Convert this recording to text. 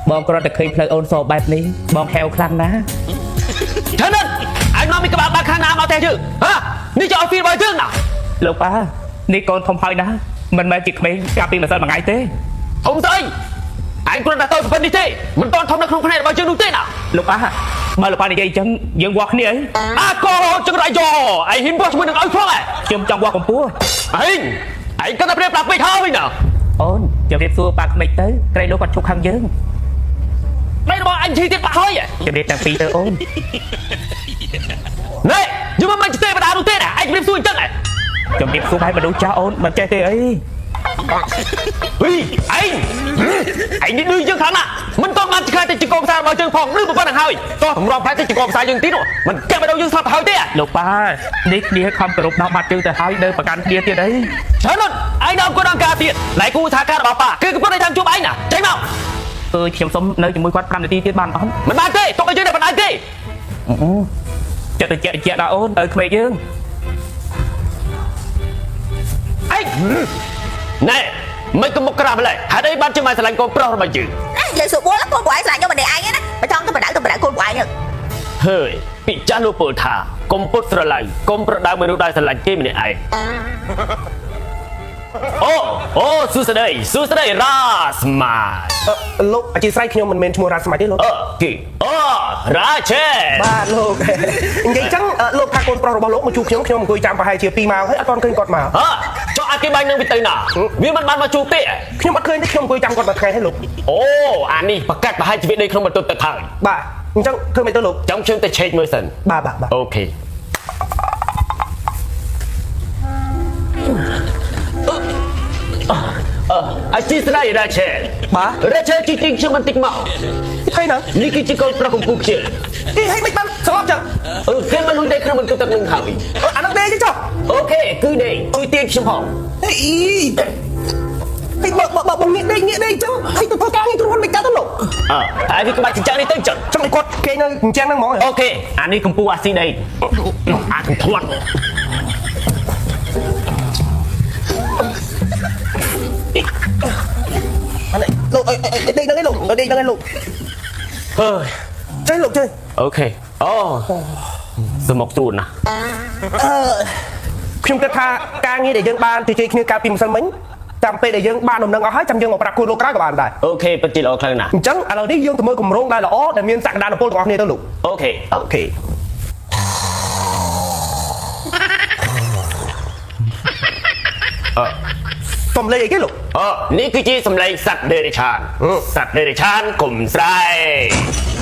បងគ្រាន់តែឃើញផ្លូវអូនសបែបនេះបងហែវខ្លាំងណាស់ Thế nên anh nói mình các bạn ba khang nam ao theo chứ hả đi cho phim bài chương nào លោកប៉ានេះកូនធំហើយណាមិនមែនជាក្មេងកាលពីម្សិលមួយថ្ងៃទេ Không tới anh cũng đã tôi phần đi thế mình toàn thông nó không này bao chương đúng thế nào លោកប៉ាបើលោកប៉ានិយាយអញ្ចឹងយើងវាស់គ្នាអី à cô chừng lại rồi anh hiến boss mình đừng ơi không à ខ្ញុំចង់វាស់កម្ពស់ anh có tập đẹp lạc bịch hơi nào អូនជំរាបសួរប៉ាក្មេកទៅក្រែងលោកគាត់ជុកខាងយើង đây là bọn anh chi tiết bạc hơi à ជំរាបទាំងពីរទៅអូន này nhưng mà mình chỉ tên mà đá đúng thế này anh biết xui chân này ជំរាបសួរឲ្យមនុស្សចាស់អូនមិនចេះទេអី Ui, anh đi đưa chân thắng à mình toàn mang chỉ khai tay chỉ còn sao mà chân phòng đưa một con hàng hơi to thằng rong phải tay chỉ còn sai chân tí nữa mình kêu vào đâu chân sập hơi thế à លោកប៉ានេះគ្នាខំគោរពដល់បាត់ជើងទៅហើយនៅប្រកាន់គ្នាទៀតអី Trời ơi, anh đâu có đang ca tiền lại cô thả ca bảo bà kia có đây thằng chụp anh à tránh mau ខ្ញុំសុំនៅជាមួយគាត់5នាទីទៀតបានអត់ mình bán thế tôi cái chơi này mình bán thế ចិត្តទៅជាដល់អូនទៅក្មេកយើង anh này mấy cái mốc làm lại hãy đây bán cho mày thành con pro mà chứ giờ sụp bố lắm con của anh lại cho mình để anh ấy đó mà trong tôi đã con của anh rồi hơi bị cha lô bờ thả con bút ra lại con pro đào mình đào thành lại kia mình ai ô su sẽ đây ra smart លោកអធិស្ឋានខ្ញុំមិនមែនឈ្មោះរ៉ាស្មាច់ទេលោក kì ra chê បាទលោកនិយាយចឹងលោកថាកូនប្រុសរបស់លោកមកជួបខ្ញុំអង្គុយចាំប្រហែលជា2ម៉ោងហើយអត់ទាន់ឃើញគាត់មក cho ai cái bánhនឹងវាទៅណាវាមិនបានមកជួបទេ ខ្ញុំអត់ឃើញទេខ្ញុំអង្គុយចាំគាត់មួយថ្ងៃហើយលោក អូអានេះប្រកាសប្រហែលជីវិតដីក្នុងបន្ទប់ទឹកហើយ បាទអញ្ចឹងធ្វើមិនទៅលោក ចាំខ្ញុំទៅ check មើលសិន បាទ អូខេអាជីស្រីរ៉ាឆេ បាទ រ៉ាឆេជីទីខ្ញុំមិនតិចមក ថ្ងៃណា នេះគឺជាកូនប្រុសកំពុងខ្ញុំ អីហេតុមិនបានស្លាប់ចឹង គេមិនលុយដីក្នុងបន្ទប់ទឹកនឹងហើយ អានោះដេកទេចុះ អូខេគឺដេកជួយទាញខ្ញុំផង អីបើបងងាកដេកចឹងហើយទៅធ្វើការងារគ្រូមិនកាត់ទៅលោក ហើយវាក្បាច់ចិញ្ចាំងនេះទៅចឹង ចង់ឲ្យគាត់គេនៅអញ្ចឹងហ្នឹងហ្មង អូខេអានេះកម្ពុជាអាស៊ីដីអាចធាត់ អានេះលោកដេកហ្នឹងឯងលោកដេកហ្នឹងឯងលោក អើយ ចេះលោកចេះ អូខេអូសមុកស្រួលណាស់ ខ្ញុំគិតថាការងារដែលយើងបានជជែកគ្នាកាលពីម្សិលមិញចាំពេលដែលយើងបានដំណឹងអស់ហើយចាំយើងមកប្រាប់គូលោកក្រោយក៏បានដែរ អូខេពិតជាល្អខ្លាំងណាស់ អញ្ចឹងឥឡូវនេះយើងទៅមើលគម្រោងដែលល្អដែលមានសក្តានុពលទាំងអស់គ្នាទៅលោក អូខេ អូខេ សំឡេងអីគេលោក នេះគឺជាសម្លេងសត្វដេរិឆានសត្វដេរិឆានកុំស្រែក